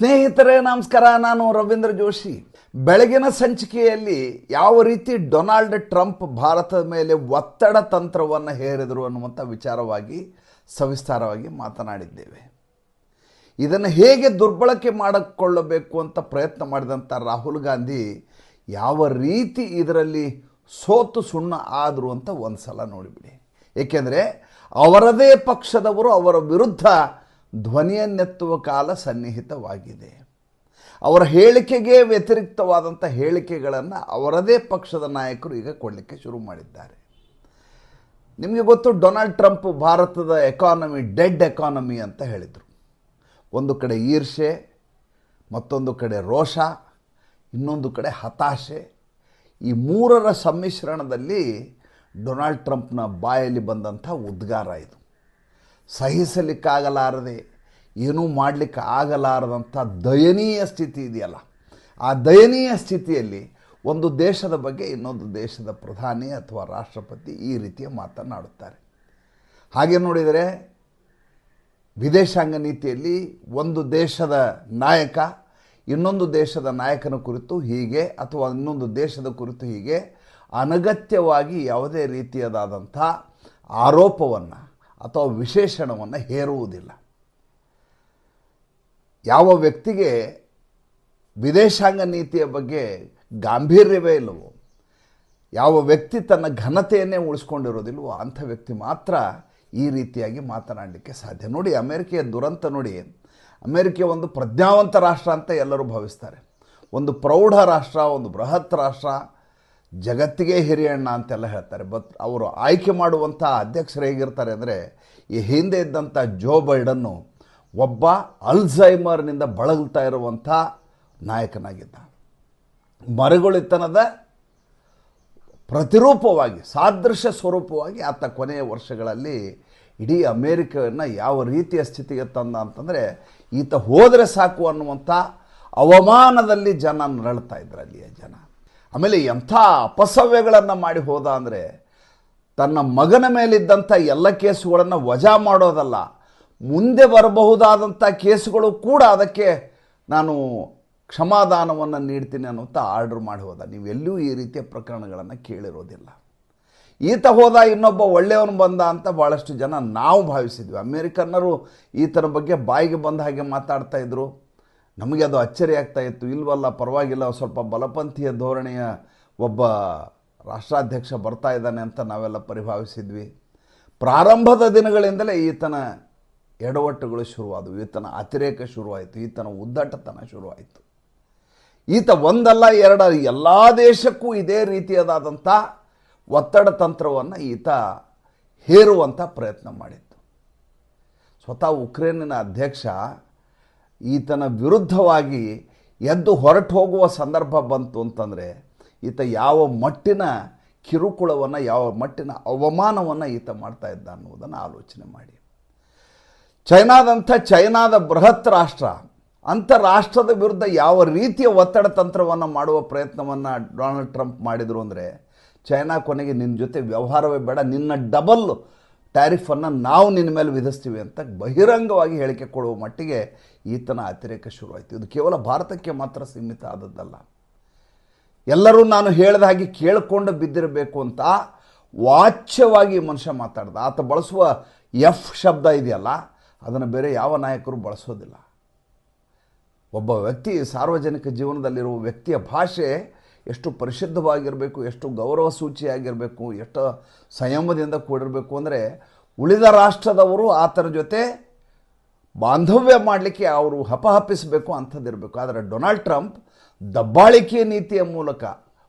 ಸ್ನೇಹಿತರೇ ನಮಸ್ಕಾರ. ನಾನು ರವೀಂದ್ರ ಜೋಶಿ. ಬೆಳಗಿನ ಸಂಚಿಕೆಯಲ್ಲಿ ಯಾವ ರೀತಿ ಡೊನಾಲ್ಡ್ ಟ್ರಂಪ್ ಭಾರತದ ಮೇಲೆ ಒತ್ತಡ ತಂತ್ರವನ್ನು ಹೇರಿದರು ಅನ್ನುವಂಥ ವಿಚಾರವಾಗಿ ಸವಿಸ್ತಾರವಾಗಿ ಮಾತನಾಡಿದ್ದೇವೆ. ಇದನ್ನು ಹೇಗೆ ದುರ್ಬಳಕೆ ಮಾಡಿಕೊಳ್ಳಬೇಕು ಅಂತ ಪ್ರಯತ್ನ ಮಾಡಿದಂಥ ರಾಹುಲ್ ಗಾಂಧಿ ಯಾವ ರೀತಿ ಇದರಲ್ಲಿ ಸೋತು ಸುಣ್ಣ ಆದರು ಅಂತ ಒಂದು ಸಲ ನೋಡಿಬಿಡಿ. ಏಕೆಂದರೆ ಅವರದೇ ಪಕ್ಷದವರು ಅವರ ವಿರುದ್ಧ ಧ್ವನಿಯನ್ನೆತ್ತುವ ಕಾಲ ಸನ್ನಿಹಿತವಾಗಿದೆ. ಅವರ ಹೇಳಿಕೆಗೆ ವ್ಯತಿರಿಕ್ತವಾದಂಥ ಹೇಳಿಕೆಗಳನ್ನು ಅವರದೇ ಪಕ್ಷದ ನಾಯಕರು ಈಗ ಕೊಡಲಿಕ್ಕೆ ಶುರು ಮಾಡಿದ್ದಾರೆ. ನಿಮಗೆ ಗೊತ್ತು, ಡೊನಾಲ್ಡ್ ಟ್ರಂಪ್ ಭಾರತದ ಎಕಾನಮಿ ಡೆಡ್ ಎಕಾನಮಿ ಅಂತ ಹೇಳಿದರು. ಒಂದು ಕಡೆ ಈರ್ಷೆ, ಮತ್ತೊಂದು ಕಡೆ ರೋಷ, ಇನ್ನೊಂದು ಕಡೆ ಹತಾಶೆ. ಈ ಮೂರರ ಸಮ್ಮಿಶ್ರಣದಲ್ಲಿ ಡೊನಾಲ್ಡ್ ಟ್ರಂಪ್ನ ಬಾಯಲ್ಲಿ ಬಂದಂಥ ಉದ್ಗಾರ ಇದು. ಸಹಿಸಲಿಕ್ಕಾಗಲಾರದೆ, ಏನೂ ಮಾಡಲಿಕ್ಕೆ ಆಗಲಾರದಂಥ ದಯನೀಯ ಸ್ಥಿತಿ ಇದೆಯಲ್ಲ, ಆ ದಯನೀಯ ಸ್ಥಿತಿಯಲ್ಲಿ ಒಂದು ದೇಶದ ಬಗ್ಗೆ ಇನ್ನೊಂದು ದೇಶದ ಪ್ರಧಾನಿ ಅಥವಾ ರಾಷ್ಟ್ರಪತಿ ಈ ರೀತಿಯ ಮಾತನಾಡುತ್ತಾರೆ. ಹಾಗೆ ನೋಡಿದರೆ ವಿದೇಶಾಂಗ ನೀತಿಯಲ್ಲಿ ಒಂದು ದೇಶದ ನಾಯಕ ಇನ್ನೊಂದು ದೇಶದ ನಾಯಕನ ಕುರಿತು ಹೀಗೆ ಅಥವಾ ಇನ್ನೊಂದು ದೇಶದ ಕುರಿತು ಹೀಗೆ ಅನಗತ್ಯವಾಗಿ ಯಾವುದೇ ರೀತಿಯದಾದಂಥ ಆರೋಪವನ್ನು ಅಥವಾ ವಿಶೇಷಣವನ್ನು ಹೇರುವುದಿಲ್ಲ. ಯಾವ ವ್ಯಕ್ತಿಗೆ ವಿದೇಶಾಂಗ ನೀತಿಯ ಬಗ್ಗೆ ಗಾಂಭೀರ್ಯವೇ ಇಲ್ಲವೋ, ಯಾವ ವ್ಯಕ್ತಿ ತನ್ನ ಘನತೆಯನ್ನೇ ಉಳಿಸ್ಕೊಂಡಿರೋದಿಲ್ವೋ ಅಂಥ ವ್ಯಕ್ತಿ ಮಾತ್ರ ಈ ರೀತಿಯಾಗಿ ಮಾತನಾಡಲಿಕ್ಕೆ ಸಾಧ್ಯ. ನೋಡಿ, ಅಮೇರಿಕೆಯ ದುರಂತ ನೋಡಿ. ಅಮೇರಿಕೆ ಒಂದು ಪ್ರಜ್ಞಾವಂತ ರಾಷ್ಟ್ರ ಅಂತ ಎಲ್ಲರೂ ಭಾವಿಸ್ತಾರೆ. ಒಂದು ಪ್ರೌಢ ರಾಷ್ಟ್ರ, ಒಂದು ಬೃಹತ್ ರಾಷ್ಟ್ರ, ಜಗತ್ತಿಗೆ ಹಿರಿಯಣ್ಣ ಅಂತೆಲ್ಲ ಹೇಳ್ತಾರೆ. ಬಟ್ ಅವರು ಆಯ್ಕೆ ಮಾಡುವಂಥ ಅಧ್ಯಕ್ಷರು ಹೇಗಿರ್ತಾರೆ ಅಂದರೆ, ಈ ಹಿಂದೆ ಇದ್ದಂಥ ಜೋ ಬೈಡನ್ನು ಒಬ್ಬ ಅಲ್ಝೈಮರ್ನಿಂದ ಬಳಲ್ತಾ ಇರುವಂಥ ನಾಯಕನಾಗಿದ್ದ. ಮರಗುಳಿತನದ ಪ್ರತಿರೂಪವಾಗಿ, ಸಾದೃಶ್ಯ ಸ್ವರೂಪವಾಗಿ ಆತ ಕೊನೆಯ ವರ್ಷಗಳಲ್ಲಿ ಇಡೀ ಅಮೇರಿಕೆಯನ್ನು ಯಾವ ರೀತಿಯ ಸ್ಥಿತಿಗೆ ತಂದ ಅಂತಂದರೆ, ಈತ ಹೋದರೆ ಸಾಕು ಅನ್ನುವಂಥ ಅವಮಾನದಲ್ಲಿ ಜನ ನರಳ್ತಾ ಇದ್ರು ಅಲ್ಲಿಯ ಜನ. ಆಮೇಲೆ ಎಂಥ ಅಪಸವ್ಯಗಳನ್ನು ಮಾಡಿ ಹೋದ ಅಂದರೆ, ತನ್ನ ಮಗನ ಮೇಲಿದ್ದಂಥ ಎಲ್ಲ ಕೇಸುಗಳನ್ನು ವಜಾ ಮಾಡೋದಲ್ಲ, ಮುಂದೆ ಬರಬಹುದಾದಂಥ ಕೇಸುಗಳು ಕೂಡ ಅದಕ್ಕೆ ನಾನು ಕ್ಷಮಾದಾನವನ್ನು ನೀಡ್ತೀನಿ ಅನ್ನುವಂಥ ಆರ್ಡರ್ ಮಾಡಿ ಹೋದ. ನೀವು ಎಲ್ಲೂ ಈ ರೀತಿಯ ಪ್ರಕರಣಗಳನ್ನು ಕೇಳಿರೋದಿಲ್ಲ. ಈತ ಹೋದ, ಇನ್ನೊಬ್ಬ ಒಳ್ಳೆಯವನು ಬಂದ ಅಂತ ಭಾಳಷ್ಟು ಜನ ನಾವು ಭಾವಿಸಿದ್ವಿ. ಅಮೇರಿಕನ್ನರು ಈತನ ಬಗ್ಗೆ ಬಾಯಿಗೆ ಬಂದ ಹಾಗೆ ಮಾತಾಡ್ತಾ ಇದ್ರು. ನಮಗೆ ಅದು ಅಚ್ಚರಿ ಆಗ್ತಾ ಇತ್ತು. ಇಲ್ವಲ್ಲ, ಪರವಾಗಿಲ್ಲ, ಸ್ವಲ್ಪ ಬಲಪಂಥೀಯ ಧೋರಣೆಯ ಒಬ್ಬ ರಾಷ್ಟ್ರಾಧ್ಯಕ್ಷ ಬರ್ತಾ ಇದ್ದಾನೆ ಅಂತ ನಾವೆಲ್ಲ ಪರಿಭಾವಿಸಿದ್ವಿ. ಪ್ರಾರಂಭದ ದಿನಗಳಿಂದಲೇ ಈತನ ಎಡವಟ್ಟುಗಳು ಶುರುವಾದವು, ಈತನ ಅತಿರೇಕ ಶುರುವಾಯಿತು, ಈತನ ಉದ್ದಟತನ ಶುರುವಾಯಿತು. ಈತ ಒಂದಲ್ಲ ಎರಡ ಎಲ್ಲ ದೇಶಕ್ಕೂ ಇದೇ ರೀತಿಯಾದಂಥ ಒತ್ತಡ ತಂತ್ರವನ್ನು ಈತ ಹೇರುವಂಥ ಪ್ರಯತ್ನ ಮಾಡಿತ್ತು. ಸ್ವತಃ ಉಕ್ರೇನಿನ ಅಧ್ಯಕ್ಷ ಈತನ ವಿರುದ್ಧವಾಗಿ ಎದ್ದು ಹೊರಟು ಹೋಗುವ ಸಂದರ್ಭ ಬಂತು ಅಂತಂದರೆ, ಈತ ಯಾವ ಮಟ್ಟಿನ ಕಿರುಕುಳವನ್ನು, ಯಾವ ಮಟ್ಟಿನ ಅವಮಾನವನ್ನು ಈತ ಮಾಡ್ತಾ ಇದ್ದ ಅನ್ನುವುದನ್ನು ಆಲೋಚನೆ ಮಾಡಿ. ಚೈನಾದ ಬೃಹತ್ ರಾಷ್ಟ್ರ, ಅಂಥ ರಾಷ್ಟ್ರದ ವಿರುದ್ಧ ಯಾವ ರೀತಿಯ ಒತ್ತಡ ತಂತ್ರವನ್ನು ಮಾಡುವ ಪ್ರಯತ್ನವನ್ನು ಡೊನಾಲ್ಡ್ ಟ್ರಂಪ್ ಮಾಡಿದರು ಅಂದರೆ, ಚೈನಾ ಕೊನೆಗೆ ನಿನ್ನ ಜೊತೆ ವ್ಯವಹಾರವೇ ಬೇಡ, ನಿನ್ನ ಡಬಲ್ ಟ್ಯಾರಿಫನ್ನು ನಾವು ನಿನ್ನ ಮೇಲೆ ವಿಧಿಸ್ತೀವಿ ಅಂತ ಬಹಿರಂಗವಾಗಿ ಹೇಳಿಕೆ ಕೊಡುವ ಮಟ್ಟಿಗೆ ಈತನ ಅತಿರೇಕ ಶುರುವಾಯಿತು. ಇದು ಕೇವಲ ಭಾರತಕ್ಕೆ ಮಾತ್ರ ಸೀಮಿತ ಆದದ್ದಲ್ಲ. ಎಲ್ಲರೂ ನಾನು ಹೇಳಿದ ಹಾಗೆ ಕೇಳಿಕೊಂಡು ಬಿದ್ದಿರಬೇಕು ಅಂತ ವಾಚ್ಯವಾಗಿ ಮನುಷ್ಯ ಮಾತಾಡ್ದ. ಆತ ಬಳಸುವ ಎಫ್ ಶಬ್ದ ಇದೆಯಲ್ಲ, ಅದನ್ನು ಬೇರೆ ಯಾವ ನಾಯಕರು ಬಳಸೋದಿಲ್ಲ. ಒಬ್ಬ ವ್ಯಕ್ತಿ ಸಾರ್ವಜನಿಕ ಜೀವನದಲ್ಲಿರುವ ವ್ಯಕ್ತಿಯ ಭಾಷೆ ಎಷ್ಟು ಪರಿಶುದ್ಧವಾಗಿರಬೇಕು, ಎಷ್ಟು ಗೌರವ ಸೂಚಿಯಾಗಿರಬೇಕು, ಎಷ್ಟು ಸಂಯಮದಿಂದ ಕೂಡಿರಬೇಕು ಅಂದರೆ, ಉಳಿದ ರಾಷ್ಟ್ರದವರು ಆತನ ಜೊತೆ ಬಾಂಧವ್ಯ ಮಾಡಲಿಕ್ಕೆ ಅವರು ಹಪಹಪಿಸಬೇಕು ಅಂಥದ್ದಿರಬೇಕು. ಆದರೆ ಡೊನಾಲ್ಡ್ ಟ್ರಂಪ್ ದಬ್ಬಾಳಿಕೆ ನೀತಿಯ ಮೂಲಕ,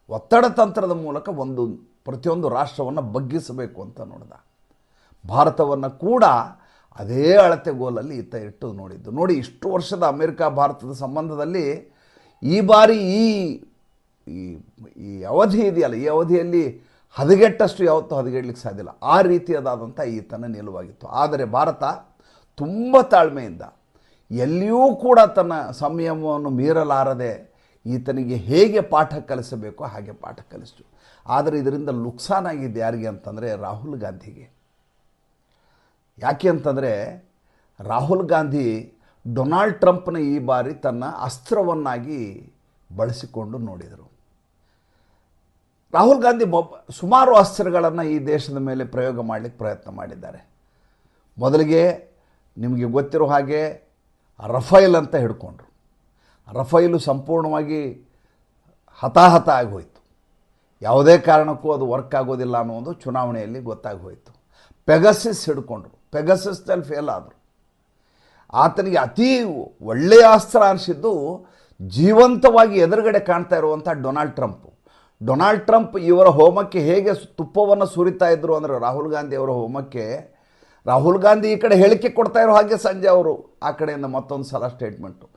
ಒತ್ತಡ ತಂತ್ರದ ಮೂಲಕ ಪ್ರತಿಯೊಂದು ರಾಷ್ಟ್ರವನ್ನು ಬಗ್ಗಿಸಬೇಕು ಅಂತ ನೋಡಿದ. ಭಾರತವನ್ನು ಕೂಡ ಅದೇ ಅಳತೆಗೋಲಲ್ಲಿ ಈತ ಇಟ್ಟು ನೋಡಿದ್ದು. ನೋಡಿ, ಇಷ್ಟು ವರ್ಷದ ಅಮೇರಿಕಾ ಭಾರತದ ಸಂಬಂಧದಲ್ಲಿ ಈ ಬಾರಿ ಈ ಅವಧಿ ಇದೆಯಲ್ಲ, ಈ ಅವಧಿಯಲ್ಲಿ ಹದಗೆಟ್ಟಷ್ಟು ಯಾವತ್ತೂ ಹದಗೆಡಲಿಕ್ಕೆ ಸಾಧ್ಯ ಇಲ್ಲ. ಆ ರೀತಿಯಾದಂಥ ಈತನ ನಿಲುವಾಗಿತ್ತು. ಆದರೆ ಭಾರತ ತುಂಬ ತಾಳ್ಮೆಯಿಂದ, ಎಲ್ಲಿಯೂ ಕೂಡ ತನ್ನ ಸಂಯಮವನ್ನು ಮೀರಲಾರದೆ ಈತನಿಗೆ ಹೇಗೆ ಪಾಠ ಕಲಿಸಬೇಕೋ ಹಾಗೆ ಪಾಠ ಕಲಿಸ್ತು. ಆದರೆ ಇದರಿಂದ ನುಕ್ಸಾನಾಗಿದೆ ಯಾರಿಗೆ ಅಂತಂದರೆ, ರಾಹುಲ್ ಗಾಂಧಿಗೆ. ಯಾಕೆ ಅಂತಂದರೆ, ರಾಹುಲ್ ಗಾಂಧಿ ಡೊನಾಲ್ಡ್ ಟ್ರಂಪ್ನ ಈ ಬಾರಿ ತನ್ನ ಅಸ್ತ್ರವನ್ನಾಗಿ ಬಳಸಿಕೊಂಡು ನೋಡಿದರು. ರಾಹುಲ್ ಗಾಂಧಿ ಸುಮಾರು ಅಸ್ತ್ರಗಳನ್ನು ಈ ದೇಶದ ಮೇಲೆ ಪ್ರಯೋಗ ಮಾಡಲಿಕ್ಕೆ ಪ್ರಯತ್ನ ಮಾಡಿದ್ದಾರೆ. ಮೊದಲಿಗೆ ನಿಮಗೆ ಗೊತ್ತಿರೋ ಹಾಗೆ ರಫೇಲ್ ಅಂತ ಹಿಡ್ಕೊಂಡ್ರು. ರಫೇಲು ಸಂಪೂರ್ಣವಾಗಿ ಹತಾಹತ ಆಗೋಯಿತು. ಯಾವುದೇ ಕಾರಣಕ್ಕೂ ಅದು ವರ್ಕ್ ಆಗೋದಿಲ್ಲ ಅನ್ನೋದು ಚುನಾವಣೆಯಲ್ಲಿ ಗೊತ್ತಾಗಿ ಹೋಯಿತು. ಪೆಗಸಿಸ್ ಹಿಡ್ಕೊಂಡ್ರು, ಪೆಗಸಿಸ್ನಲ್ಲಿ ಫೇಲ್ ಆದರು. ಆತನಿಗೆ ಅತೀ ಒಳ್ಳೆಯ ಅಸ್ತ್ರ ಅನಿಸಿದ್ದು ಜೀವಂತವಾಗಿ ಎದುರುಗಡೆ ಕಾಣ್ತಾ ಇರುವಂಥ ಡೊನಾಲ್ಡ್ ಟ್ರಂಪ್ ಇವರ ಹೋಮಕ್ಕೆ ಹೇಗೆ ತುಪ್ಪವನ್ನು ಸುರಿತಾ ಇದ್ರು ಅಂದರೆ ರಾಹುಲ್ ಗಾಂಧಿ ಅವರ ಹೋಮಕ್ಕೆ, ರಾಹುಲ್ ಗಾಂಧಿ ಈ ಕಡೆ ಹೇಳಿಕೆ ಕೊಡ್ತಾ ಇರೋ ಹಾಗೆ ಸಂಜೆ ಅವರು ಆ ಕಡೆಯಿಂದ ಮತ್ತೊಂದು ಸಲ ಸ್ಟೇಟ್ಮೆಂಟು,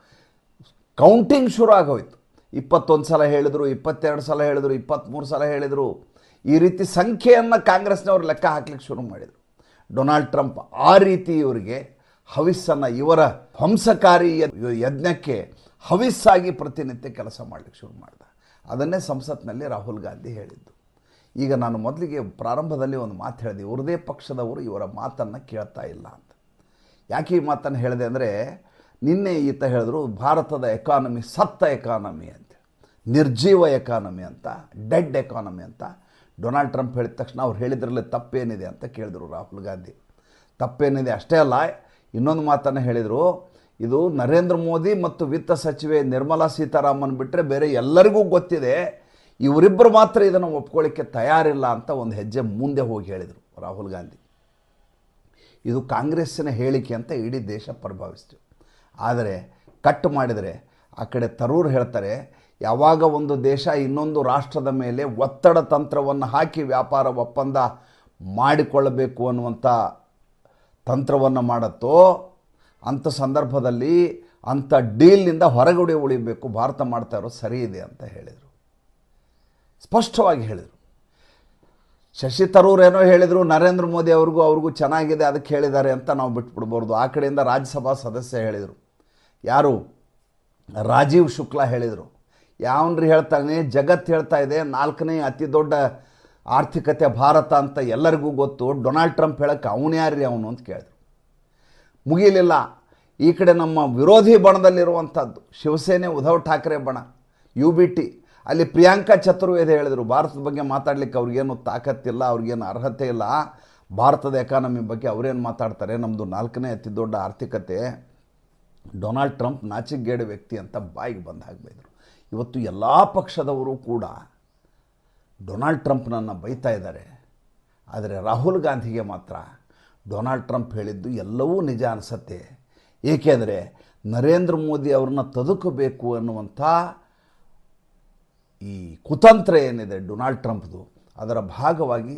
ಕೌಂಟಿಂಗ್ ಶುರು ಆಗೋಯ್ತು. 21 ಸಲ ಹೇಳಿದರು, 22 ಸಲ ಹೇಳಿದರು, 23 ಸಲ ಹೇಳಿದರು. ಈ ರೀತಿ ಸಂಖ್ಯೆಯನ್ನು ಕಾಂಗ್ರೆಸ್ನವರು ಲೆಕ್ಕ ಹಾಕ್ಲಿಕ್ಕೆ ಶುರು ಮಾಡಿದರು. ಡೊನಾಲ್ಡ್ ಟ್ರಂಪ್ ಆ ರೀತಿ ಇವರಿಗೆ ಹವಿಸ್ಸನ್ನು, ಇವರ ಧ್ವಂಸಕಾರಿ ಯಜ್ಞಕ್ಕೆ ಹವಿಸ್ಸಾಗಿ ಪ್ರತಿನಿತ್ಯ ಕೆಲಸ ಮಾಡಲಿಕ್ಕೆ ಶುರು ಮಾಡಿದ. ಅದನ್ನೇ ಸಂಸತ್ನಲ್ಲಿ ರಾಹುಲ್ ಗಾಂಧಿ ಹೇಳಿದ್ದು. ಈಗ ನಾನು ಮೊದಲಿಗೆ ಪ್ರಾರಂಭದಲ್ಲಿ ಒಂದು ಮಾತು ಹೇಳಿದೆ, ಇವ್ರದೇ ಪಕ್ಷದವರು ಇವರ ಮಾತನ್ನು ಕೇಳ್ತಾ ಇಲ್ಲ ಅಂತ. ಯಾಕೆ ಈ ಮಾತನ್ನು ಹೇಳಿದೆ ಅಂದರೆ, ನಿನ್ನೆ ಈತ ಹೇಳಿದ್ರು ಭಾರತದ ಎಕಾನಮಿ ಸತ್ತ ಎಕಾನಮಿ ಅಂತ, ನಿರ್ಜೀವ ಎಕಾನಮಿ ಅಂತ, ಡೆಡ್ ಎಕಾನಮಿ ಅಂತ. ಡೊನಾಲ್ಡ್ ಟ್ರಂಪ್ ಹೇಳಿದ ತಕ್ಷಣ ಅವ್ರು ಹೇಳಿದ್ರಲ್ಲಿ ತಪ್ಪೇನಿದೆ ಅಂತ ಕೇಳಿದರು ರಾಹುಲ್ ಗಾಂಧಿ. ತಪ್ಪೇನಿದೆ ಅಷ್ಟೇ ಅಲ್ಲ, ಇನ್ನೊಂದು ಮಾತನ್ನು ಹೇಳಿದರು, ಇದು ನರೇಂದ್ರ ಮೋದಿ ಮತ್ತು ವಿತ್ತ ಸಚಿವೆ ನಿರ್ಮಲಾ ಸೀತಾರಾಮನ್ ಬಿಟ್ಟರೆ ಬೇರೆ ಎಲ್ಲರಿಗೂ ಗೊತ್ತಿದೆ, ಇವರಿಬ್ಬರು ಮಾತ್ರ ಇದನ್ನು ಒಪ್ಕೊಳ್ಳಿಕ್ಕೆ ತಯಾರಿಲ್ಲ ಅಂತ ಒಂದು ಹೆಜ್ಜೆ ಮುಂದೆ ಹೋಗಿ ಹೇಳಿದರು ರಾಹುಲ್ ಗಾಂಧಿ. ಇದು ಕಾಂಗ್ರೆಸ್ಸಿನ ಹೇಳಿಕೆ ಅಂತ ಇಡೀ ದೇಶ ಪ್ರಭಾವಿಸ್ತು. ಆದರೆ ಕಟ್ ಮಾಡಿದರೆ ಆ ಕಡೆ ತರೂರು ಹೇಳ್ತಾರೆ, ಯಾವಾಗ ಒಂದು ದೇಶ ಇನ್ನೊಂದು ರಾಷ್ಟ್ರದ ಮೇಲೆ ಒತ್ತಡ ತಂತ್ರವನ್ನು ಹಾಕಿ ವ್ಯಾಪಾರ ಒಪ್ಪಂದ ಮಾಡಿಕೊಳ್ಳಬೇಕು ಅನ್ನುವಂಥ ತಂತ್ರವನ್ನು ಮಾಡುತ್ತೋ ಅಂಥ ಸಂದರ್ಭದಲ್ಲಿ ಅಂಥ ಡೀಲ್ನಿಂದ ಹೊರಗಡೆ ಉಳಿಬೇಕು, ಭಾರತ ಮಾಡ್ತಾ ಇರೋದು ಸರಿ ಇದೆ ಅಂತ ಹೇಳಿದರು, ಸ್ಪಷ್ಟವಾಗಿ ಹೇಳಿದರು. ಶಶಿ ತರೂರ್ ಏನೋ ಹೇಳಿದರು, ನರೇಂದ್ರ ಮೋದಿ ಅವ್ರಿಗೂ ಚೆನ್ನಾಗಿದೆ ಅದಕ್ಕೆ ಹೇಳಿದ್ದಾರೆ ಅಂತ ನಾವು ಬಿಟ್ಬಿಡ್ಬೋದು. ಆ ಕಡೆಯಿಂದ ರಾಜ್ಯಸಭಾ ಸದಸ್ಯ ಹೇಳಿದರು, ಯಾರು ರಾಜೀವ್ ಶುಕ್ಲಾ ಹೇಳಿದರು, ಯಾವನ್ರಿ ಹೇಳ್ತಾನೆ, ಜಗತ್ತು ಹೇಳ್ತಾ ಇದೆ 4ನೇ ಅತಿ ದೊಡ್ಡ ಆರ್ಥಿಕತೆ ಭಾರತ ಅಂತ ಎಲ್ಲರಿಗೂ ಗೊತ್ತು, ಡೊನಾಲ್ಡ್ ಟ್ರಂಪ್ ಹೇಳಕ್ಕೆ ಅವನ್ಯಾರ್ರಿ ಅವನು ಅಂತ ಕೇಳಿದ್ರು. ಮುಗಿಲಿಲ್ಲ, ಈ ಕಡೆ ನಮ್ಮ ವಿರೋಧಿ ಬಣದಲ್ಲಿರುವಂಥದ್ದು ಶಿವಸೇನೆ ಉದ್ಧವ್ ಠಾಕ್ರೆ ಬಣ UBT, ಅಲ್ಲಿ ಪ್ರಿಯಾಂಕಾ ಚತುರ್ವೇದಿ ಹೇಳಿದರು, ಭಾರತದ ಬಗ್ಗೆ ಮಾತಾಡಲಿಕ್ಕೆ ಅವ್ರಿಗೇನು ತಾಕತ್ತಿಲ್ಲ, ಅವ್ರಿಗೇನು ಅರ್ಹತೆ ಇಲ್ಲ, ಭಾರತದ ಎಕಾನಮಿ ಬಗ್ಗೆ ಅವರೇನು ಮಾತಾಡ್ತಾರೆ, ನಮ್ಮದು 4ನೇ ಅತಿ ದೊಡ್ಡ ಆರ್ಥಿಕತೆ, ಡೊನಾಲ್ಡ್ ಟ್ರಂಪ್ ನಾಚಿಕೆಗೇಡು ವ್ಯಕ್ತಿ ಅಂತ ಬಾಯಿಗೆ ಬಂದು ಹಾಕಬೇಕಿದ್ರು. ಇವತ್ತು ಎಲ್ಲ ಪಕ್ಷದವರು ಕೂಡ ಡೊನಾಲ್ಡ್ ಟ್ರಂಪ್ನನ್ನು ಬೈತಾ ಇದ್ದಾರೆ. ಆದರೆ ರಾಹುಲ್ ಗಾಂಧಿಗೆ ಮಾತ್ರ ಡೊನಾಲ್ಡ್ ಟ್ರಂಪ್ ಹೇಳಿದ್ದು ಎಲ್ಲವೂ ನಿಜ ಅನಿಸುತ್ತೆ. ಏಕೆಂದರೆ ನರೇಂದ್ರ ಮೋದಿ ಅವ್ರನ್ನ ತದುಕಬೇಕು ಅನ್ನುವಂಥ ಈ ಕುತಂತ್ರ ಏನಿದೆ ಡೊನಾಲ್ಡ್ ಟ್ರಂಪ್ದು, ಅದರ ಭಾಗವಾಗಿ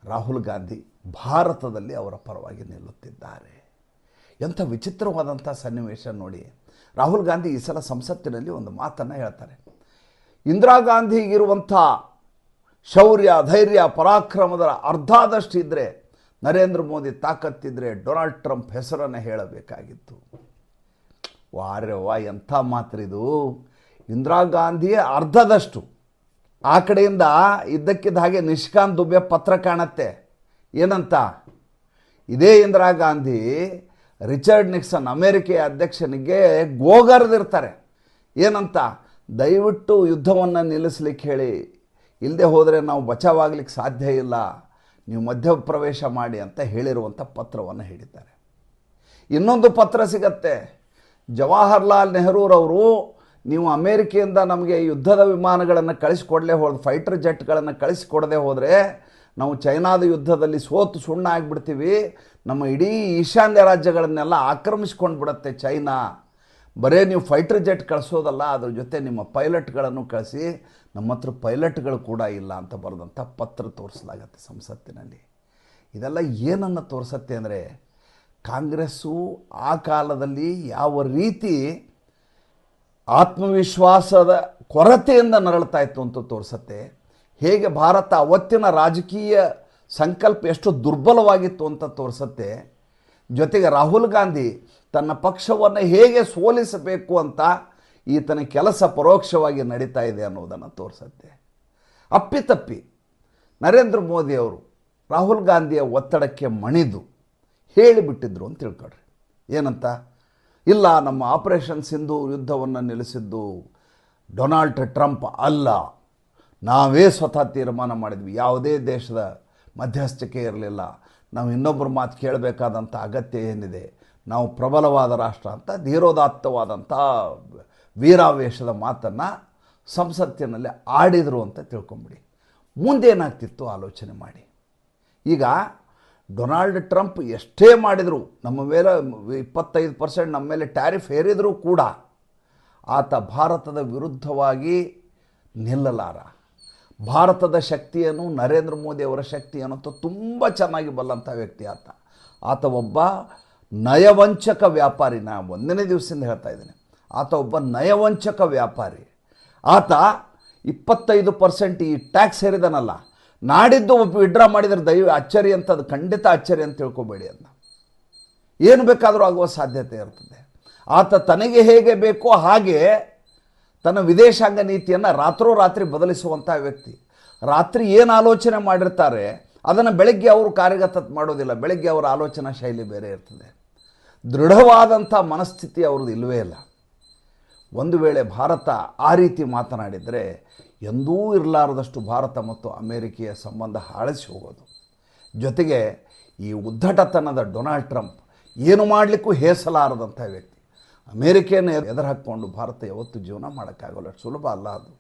ರಾಹುಲ್ ಗಾಂಧಿ ಭಾರತದಲ್ಲಿ ಅವರ ಪರವಾಗಿ ನಿಲ್ಲುತ್ತಿದ್ದಾರೆ. ಎಂಥ ವಿಚಿತ್ರವಾದಂಥ ಸನ್ನಿವೇಶ ನೋಡಿ. ರಾಹುಲ್ ಗಾಂಧಿ ಈ ಸಲ ಸಂಸತ್ತಿನಲ್ಲಿ ಒಂದು ಮಾತನ್ನು ಹೇಳ್ತಾರೆ, ಇಂದಿರಾ ಗಾಂಧಿಗಿರುವಂಥ ಶೌರ್ಯ, ಧೈರ್ಯ, ಪರಾಕ್ರಮದ ಅರ್ಧದಷ್ಟು ಇದ್ದರೆ, ನರೇಂದ್ರ ಮೋದಿ ತಾಕತ್ತಿದ್ದರೆ ಡೊನಾಲ್ಡ್ ಟ್ರಂಪ್ ಹೆಸರನ್ನು ಹೇಳಬೇಕಾಗಿತ್ತು. ವಾರ್ಯವ್ವ ಎಂಥ ಮಾತ್ರಿದು, ಇಂದಿರಾ ಗಾಂಧಿಯ ಅರ್ಧದಷ್ಟು. ಆ ಕಡೆಯಿಂದ ಇದ್ದಕ್ಕಿದ್ದ ಹಾಗೆ ನಿಷ್ಕಾಂತ್ ದುಬೆ ಪತ್ರ ಕಾಣುತ್ತೆ, ಏನಂತ, ಇದೇ ಇಂದಿರಾ ಗಾಂಧಿ ರಿಚರ್ಡ್ ನಿಕ್ಸನ್ ಅಮೇರಿಕೆಯ ಅಧ್ಯಕ್ಷನಿಗೆ ಗೋಗರ್ದಿರ್ತಾರೆ, ಏನಂತ, ದಯವಿಟ್ಟು ಯುದ್ಧವನ್ನು ನಿಲ್ಲಿಸಲಿಕ್ಕೆ ಹೇಳಿ, ಇಲ್ಲದೆ ಹೋದರೆ ನಾವು ಬಚಾವಾಗಲಿಕ್ಕೆ ಸಾಧ್ಯ ಇಲ್ಲ, ನೀವು ಮಧ್ಯಪ್ರವೇಶ ಮಾಡಿ ಅಂತ ಹೇಳಿರುವಂಥ ಪತ್ರವನ್ನು ಹೇಳಿದ್ದಾರೆ. ಇನ್ನೊಂದು ಪತ್ರ ಸಿಗತ್ತೆ, ಜವಾಹರ್ಲಾಲ್ ನೆಹರೂರವರು ನೀವು ಅಮೇರಿಕೆಯಿಂದ ನಮಗೆ ಯುದ್ಧದ ವಿಮಾನಗಳನ್ನು ಕಳಿಸಿಕೊಡಲೇ ಹೋದ, ಫೈಟರ್ ಜೆಟ್ಗಳನ್ನು ಕಳಿಸಿಕೊಡದೆ ಹೋದರೆ ನಾವು ಚೈನಾದ ಯುದ್ಧದಲ್ಲಿ ಸೋತು ಸುಣ್ಣ ಆಗಿಬಿಡ್ತೀವಿ, ನಮ್ಮ ಇಡೀ ಈಶಾನ್ಯ ರಾಜ್ಯಗಳನ್ನೆಲ್ಲ ಆಕ್ರಮಿಸ್ಕೊಂಡು ಬಿಡುತ್ತೆ ಚೈನಾ, ಬರೇ ನೀವು ಫೈಟರ್ ಜೆಟ್ ಕಳಿಸೋದಲ್ಲ, ಅದ್ರ ಜೊತೆ ನಿಮ್ಮ ಪೈಲಟ್ಗಳನ್ನು ಕಳಿಸಿ, ನಮ್ಮ ಹತ್ರ ಪೈಲಟ್ಗಳು ಕೂಡ ಇಲ್ಲ ಅಂತ ಬರೆದಂಥ ಪತ್ರ ತೋರಿಸಲಾಗತ್ತೆ ಸಂಸತ್ತಿನಲ್ಲಿ. ಇದೆಲ್ಲ ಏನನ್ನು ತೋರಿಸತ್ತೆ ಅಂದರೆ, ಕಾಂಗ್ರೆಸ್ಸು ಆ ಕಾಲದಲ್ಲಿ ಯಾವ ರೀತಿ ಆತ್ಮವಿಶ್ವಾಸದ ಕೊರತೆಯಿಂದ ನರಳ್ತಾ ಇತ್ತು ಅಂತ ತೋರಿಸತ್ತೆ. ಹೇಗೆ ಭಾರತ ಅವತ್ತಿನ ರಾಜಕೀಯ ಸಂಕಲ್ಪ ಎಷ್ಟು ದುರ್ಬಲವಾಗಿತ್ತು ಅಂತ ತೋರಿಸತ್ತೆ. ಜೊತೆಗೆ ರಾಹುಲ್ ಗಾಂಧಿ ತನ್ನ ಪಕ್ಷವನ್ನು ಹೇಗೆ ಸೋಲಿಸಬೇಕು ಅಂತ ಈತನ ಕೆಲಸ ಪರೋಕ್ಷವಾಗಿ ನಡೀತಾ ಇದೆ ಅನ್ನೋದನ್ನು ತೋರಿಸತ್ತೆ. ಅಪ್ಪಿತಪ್ಪಿ ನರೇಂದ್ರ ಮೋದಿಯವರು ರಾಹುಲ್ ಗಾಂಧಿಯ ಒತ್ತಡಕ್ಕೆ ಮಣಿದು ಹೇಳಿಬಿಟ್ಟಿದ್ರು ಅಂತ ತಿಳ್ಕೊಳ್ರಿ. ಏನಂತ, ಇಲ್ಲ ನಮ್ಮ ಆಪರೇಷನ್ ಸಿಂಧು ಯುದ್ಧವನ್ನು ನಿಲ್ಲಿಸಿದ್ದು ಡೊನಾಲ್ಡ್ ಟ್ರಂಪ್ ಅಲ್ಲ, ನಾವೇ ಸ್ವತಃ ತೀರ್ಮಾನ ಮಾಡಿದ್ವಿ, ಯಾವುದೇ ದೇಶದ ಮಧ್ಯಸ್ಥಿಕೆ ಇರಲಿಲ್ಲ, ನಾವು ಇನ್ನೊಬ್ಬರ ಮಾತು ಕೇಳಬೇಕಾದಂಥ ಅಗತ್ಯ ಏನಿದೆ, ನಾವು ಪ್ರಬಲವಾದ ರಾಷ್ಟ್ರ ಅಂತ ಧೀರೋದಾತ್ತವಾದಂಥ ವೀರಾವೇಶದ ಮಾತನ್ನು ಸಂಸತ್ತಿನಲ್ಲಿ ಆಡಿದರು ಅಂತ ತಿಳ್ಕೊಂಬಿಡಿ. ಮುಂದೇನಾಗ್ತಿತ್ತು ಆಲೋಚನೆ ಮಾಡಿ. ಈಗ ಡೊನಾಲ್ಡ್ ಟ್ರಂಪ್ ಎಷ್ಟೇ ಮಾಡಿದರು, ನಮ್ಮ ಮೇಲೆ 25% ನಮ್ಮ ಮೇಲೆ ಟ್ಯಾರಿಫ್ ಹೇರಿದರೂ ಕೂಡ ಆತ ಭಾರತದ ವಿರುದ್ಧವಾಗಿ ನಿಲ್ಲಲಾರ. ಭಾರತದ ಶಕ್ತಿಯನ್ನು, ನರೇಂದ್ರ ಮೋದಿ ಅವರ ಶಕ್ತಿಯನ್ನು ತುಂಬ ಚೆನ್ನಾಗಿ ಬಲ್ಲಂಥ ವ್ಯಕ್ತಿ ಆತ. ಆತ ಒಬ್ಬ ನಯವಂಚಕ ವ್ಯಾಪಾರಿ. ನಾನು ಒಂದನೇ ದಿವಸದಿಂದ ಹೇಳ್ತಾ ಇದ್ದೇನೆ, ಆತ ಒಬ್ಬ ನಯವಂಚಕ ವ್ಯಾಪಾರಿ. ಆತ 25% ಈ ಟ್ಯಾಕ್ಸ್ ಹೇರಿದನಲ್ಲ, ನಾಡಿದ್ದು ಒಬ್ಬ ವಿಡ್ರಾ ಮಾಡಿದರೆ ಅಚ್ಚರಿ ಅಂತ, ಅದು ಖಂಡಿತ ಅಚ್ಚರಿ ಅಂತ ತಿಳ್ಕೊಬೇಡಿ. ಅದನ್ನ ಏನು ಬೇಕಾದರೂ ಆಗುವ ಸಾಧ್ಯತೆ ಇರ್ತದೆ. ಆತ ತನಗೆ ಹೇಗೆ ಬೇಕೋ ಹಾಗೆ ತನ್ನ ವಿದೇಶಾಂಗ ನೀತಿಯನ್ನು ರಾತ್ರೋರಾತ್ರಿ ಬದಲಿಸುವಂಥ ವ್ಯಕ್ತಿ. ರಾತ್ರಿ ಏನು ಆಲೋಚನೆ ಮಾಡಿರ್ತಾರೆ ಅದನ್ನು ಬೆಳಗ್ಗೆ ಅವರು ಕಾರ್ಯಗತ ಮಾಡೋದಿಲ್ಲ. ಬೆಳಗ್ಗೆ ಅವರ ಆಲೋಚನಾ ಶೈಲಿ ಬೇರೆ ಇರ್ತದೆ. ದೃಢವಾದಂಥ ಮನಸ್ಥಿತಿ ಅವ್ರದ್ದು ಇಲ್ಲವೇ ಇಲ್ಲ. ಒಂದು ವೇಳೆ ಭಾರತ ಆ ರೀತಿ ಮಾತನಾಡಿದರೆ ಎಂದೂ ಇರಲಾರದಷ್ಟು ಭಾರತ ಮತ್ತು ಅಮೇರಿಕೆಯ ಸಂಬಂಧ ಹಾಳಿಸಿ ಹೋಗೋದು. ಜೊತೆಗೆ ಈ ಉದ್ದಟತನದ ಡೊನಾಲ್ಡ್ ಟ್ರಂಪ್ ಏನು ಮಾಡಲಿಕ್ಕೂ ಹೇಸಲಾರದಂಥ ವ್ಯಕ್ತಿ. ಅಮೇರಿಕೆಯನ್ನು ಎದುರು ಹಾಕ್ಕೊಂಡು ಭಾರತ ಯಾವತ್ತೂ ಜೀವನ ಮಾಡೋಕ್ಕಾಗಲ್ಲ, ಸುಲಭ ಅಲ್ಲ ಅದು.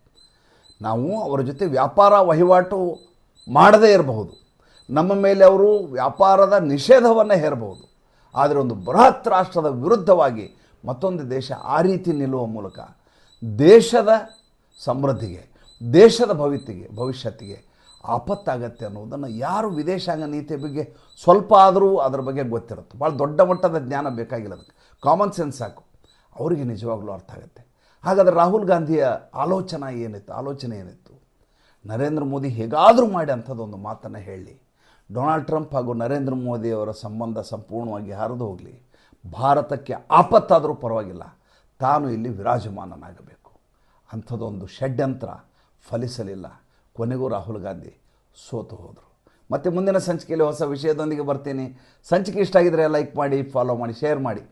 ನಾವು ಅವರ ಜೊತೆ ವ್ಯಾಪಾರ ವಹಿವಾಟು ಮಾಡದೇ ಇರಬಹುದು, ನಮ್ಮ ಮೇಲೆ ಅವರು ವ್ಯಾಪಾರದ ನಿಷೇಧವನ್ನು ಹೇರಬಹುದು. ಆದರೆ ಒಂದು ಬೃಹತ್ ರಾಷ್ಟ್ರದ ವಿರುದ್ಧವಾಗಿ ಮತ್ತೊಂದು ದೇಶ ಆ ರೀತಿ ನಿಲ್ಲುವ ಮೂಲಕ ದೇಶದ ಸಮೃದ್ಧಿಗೆ, ದೇಶದ ಭವಿಷ್ಯತ್ತಿಗೆ ಆಪತ್ತಾಗತ್ತೆ ಅನ್ನೋದನ್ನು ಯಾರು ವಿದೇಶಾಂಗ ನೀತಿಯ ಬಗ್ಗೆ ಸ್ವಲ್ಪ ಆದರೂ ಅದರ ಬಗ್ಗೆ ಗೊತ್ತಿರುತ್ತೆ. ಭಾಳ ದೊಡ್ಡ ಮಟ್ಟದ ಜ್ಞಾನ ಬೇಕಾಗಿಲ್ಲ, ಅದಕ್ಕೆ ಕಾಮನ್ ಸೆನ್ಸ್ ಸಾಕು, ಅವರಿಗೆ ನಿಜವಾಗ್ಲೂ ಅರ್ಥ ಆಗುತ್ತೆ. ಹಾಗಾದರೆ ರಾಹುಲ್ ಗಾಂಧಿಯ ಆಲೋಚನೆ ಏನಿತ್ತು? ನರೇಂದ್ರ ಮೋದಿ ಹೇಗಾದರೂ ಮಾಡಿ ಅಂಥದ್ದೊಂದು ಮಾತನ್ನು ಹೇಳಿ ಡೊನಾಲ್ಡ್ ಟ್ರಂಪ್ ಹಾಗೂ ನರೇಂದ್ರ ಮೋದಿಯವರ ಸಂಬಂಧ ಸಂಪೂರ್ಣವಾಗಿ ಹರಿದು ಹೋಗಲಿ, ಭಾರತಕ್ಕೆ ಆಪತ್ತಾದರೂ ಪರವಾಗಿಲ್ಲ, ತಾನು ಇಲ್ಲಿ ವಿರಾಜಮಾನನಾಗಬೇಕು. ಅಂಥದ್ದೊಂದು ಷಡ್ಯಂತ್ರ ಫಲಿಸಲಿಲ್ಲ. ಕೊನೆಗೂ ರಾಹುಲ್ ಗಾಂಧಿ ಸೋತು ಹೋದರು. ಮತ್ತು ಮುಂದಿನ ಸಂಚಿಕೆಯಲ್ಲಿ ಹೊಸ ವಿಷಯದೊಂದಿಗೆ ಬರ್ತೀನಿ. ಸಂಚಿಕೆ ಇಷ್ಟ ಆಗಿದರೆ ಲೈಕ್ ಮಾಡಿ, ಫಾಲೋ ಮಾಡಿ, ಶೇರ್ ಮಾಡಿ.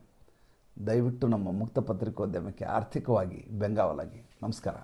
ದಯವಿಟ್ಟು ನಮ್ಮ ಮುಕ್ತ ಪತ್ರಿಕೋದ್ಯಮಕ್ಕೆ ಆರ್ಥಿಕವಾಗಿ ಬೆಂಗಾವಲಾಗಿ. ನಮಸ್ಕಾರ.